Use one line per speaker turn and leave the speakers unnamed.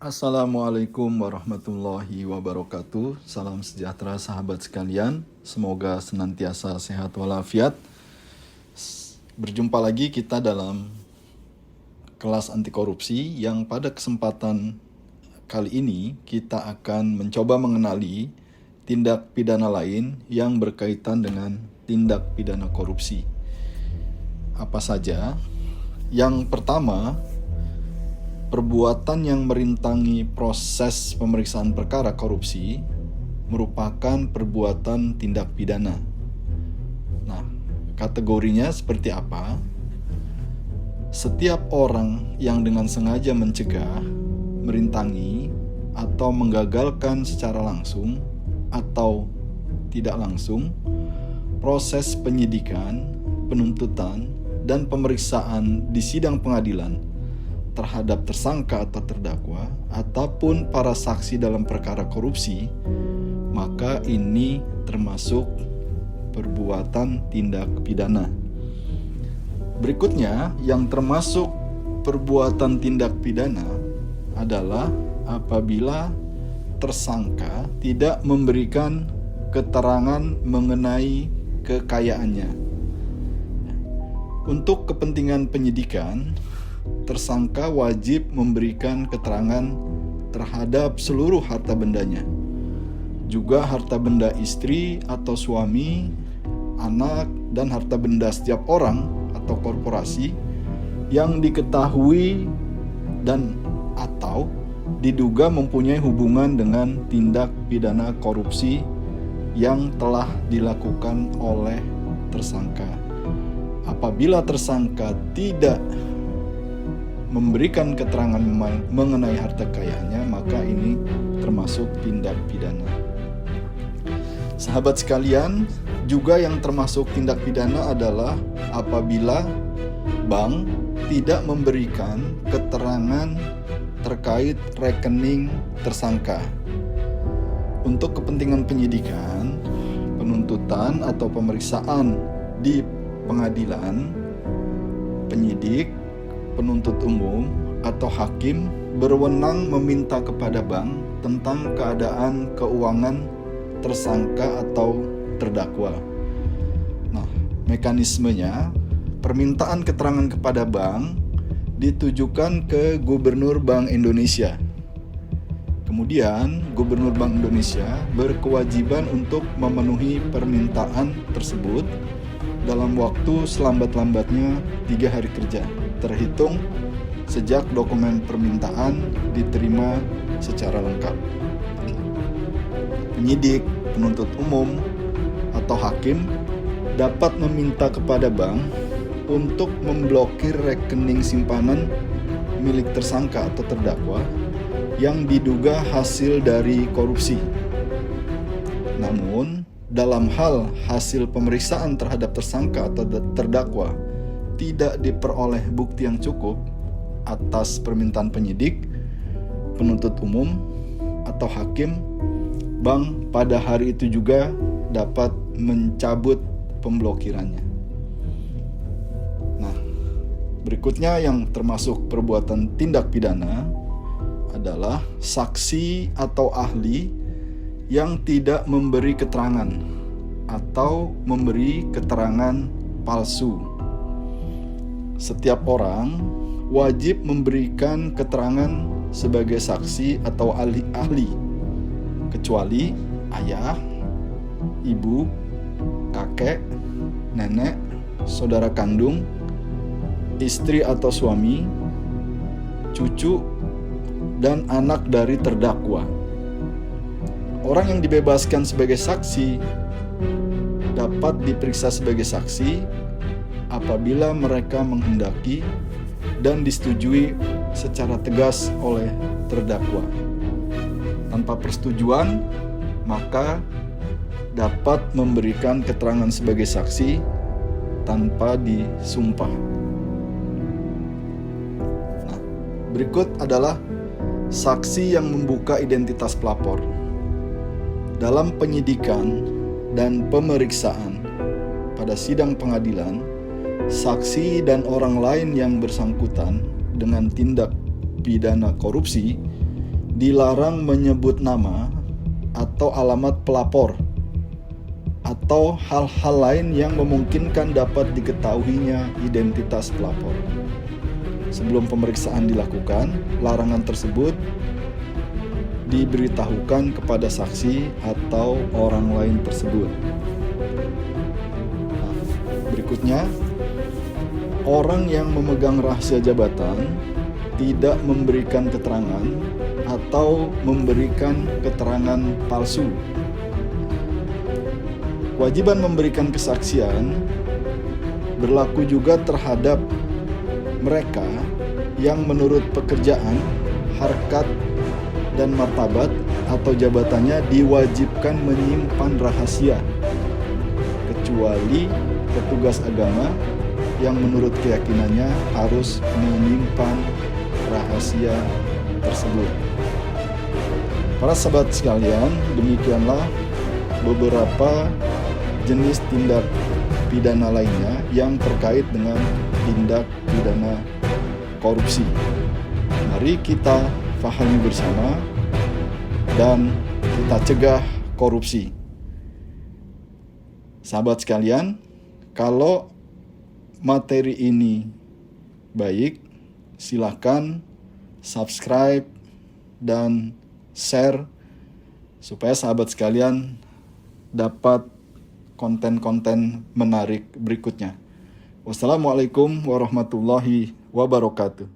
Assalamualaikum warahmatullahi wabarakatuh. Salam sejahtera sahabat sekalian. Semoga senantiasa sehat walafiat. Berjumpa lagi kita dalam kelas anti korupsi yang pada kesempatan kali ini kita akan mencoba mengenali tindak pidana lain yang berkaitan dengan tindak pidana korupsi. Apa saja? Yang pertama, perbuatan yang merintangi proses pemeriksaan perkara korupsi merupakan perbuatan tindak pidana. Nah, kategorinya seperti apa? Setiap orang yang dengan sengaja mencegah, merintangi, atau menggagalkan secara langsung atau tidak langsung proses penyidikan, penuntutan, dan pemeriksaan di sidang pengadilan terhadap tersangka atau terdakwa ataupun para saksi dalam perkara korupsi, maka ini termasuk perbuatan tindak pidana. Berikutnya, yang termasuk perbuatan tindak pidana adalah apabila tersangka tidak memberikan keterangan mengenai kekayaannya. Untuk kepentingan penyidikan, tersangka wajib memberikan keterangan terhadap seluruh harta bendanya, juga harta benda istri atau suami, anak, dan harta benda setiap orang atau korporasi yang diketahui dan atau diduga mempunyai hubungan dengan tindak pidana korupsi yang telah dilakukan oleh tersangka. Apabila tersangka tidak memberikan keterangan mengenai harta kekayaannya, maka ini termasuk tindak pidana. Sahabat sekalian, juga yang termasuk tindak pidana adalah apabila bank tidak memberikan keterangan terkait rekening tersangka. Untuk kepentingan penyidikan, penuntutan atau pemeriksaan di pengadilan, penyidik, penuntut umum, atau hakim berwenang meminta kepada bank tentang keadaan keuangan tersangka atau terdakwa. Nah, mekanismenya, permintaan keterangan kepada bank ditujukan ke Gubernur Bank Indonesia. Kemudian, Gubernur Bank Indonesia berkewajiban untuk memenuhi permintaan tersebut dalam waktu selambat-lambatnya 3 hari kerja, terhitung sejak dokumen permintaan diterima secara lengkap. Penyidik, penuntut umum, atau hakim dapat meminta kepada bank untuk memblokir rekening simpanan milik tersangka atau terdakwa yang diduga hasil dari korupsi. Namun, dalam hal hasil pemeriksaan terhadap tersangka atau terdakwa tidak diperoleh bukti yang cukup atas permintaan penyidik, penuntut umum, atau hakim, bank pada hari itu juga dapat mencabut pemblokirannya. Nah, berikutnya yang termasuk perbuatan tindak pidana adalah saksi atau ahli yang tidak memberi keterangan atau memberi keterangan palsu. Setiap orang wajib memberikan keterangan sebagai saksi atau ahli, kecuali ayah, ibu, kakek, nenek, saudara kandung, istri atau suami, cucu, dan anak dari terdakwa. Orang yang dibebaskan sebagai saksi dapat diperiksa sebagai saksi apabila mereka menghendaki dan disetujui secara tegas oleh terdakwa. Tanpa persetujuan, maka dapat memberikan keterangan sebagai saksi tanpa disumpah. Nah, berikut adalah saksi yang membuka identitas pelapor. Dalam penyidikan dan pemeriksaan pada sidang pengadilan, saksi dan orang lain yang bersangkutan dengan tindak pidana korupsi dilarang menyebut nama atau alamat pelapor atau hal-hal lain yang memungkinkan dapat diketahuinya identitas pelapor. Sebelum pemeriksaan dilakukan, larangan tersebut diberitahukan kepada saksi atau orang lain tersebut. Nah, berikutnya, orang yang memegang rahasia jabatan tidak memberikan keterangan atau memberikan keterangan palsu. Kewajiban memberikan kesaksian berlaku juga terhadap mereka yang menurut pekerjaan, harkat, dan martabat atau jabatannya diwajibkan menyimpan rahasia, kecuali petugas agama yang menurut keyakinannya harus menyimpan rahasia tersebut. Para sahabat sekalian, demikianlah beberapa jenis tindak pidana lainnya yang terkait dengan tindak pidana korupsi. Mari kita pahami bersama dan kita cegah korupsi. Sahabat sekalian, kalau materi ini baik, silakan subscribe dan share supaya sahabat sekalian dapat konten-konten menarik berikutnya. Wassalamualaikum warahmatullahi wabarakatuh.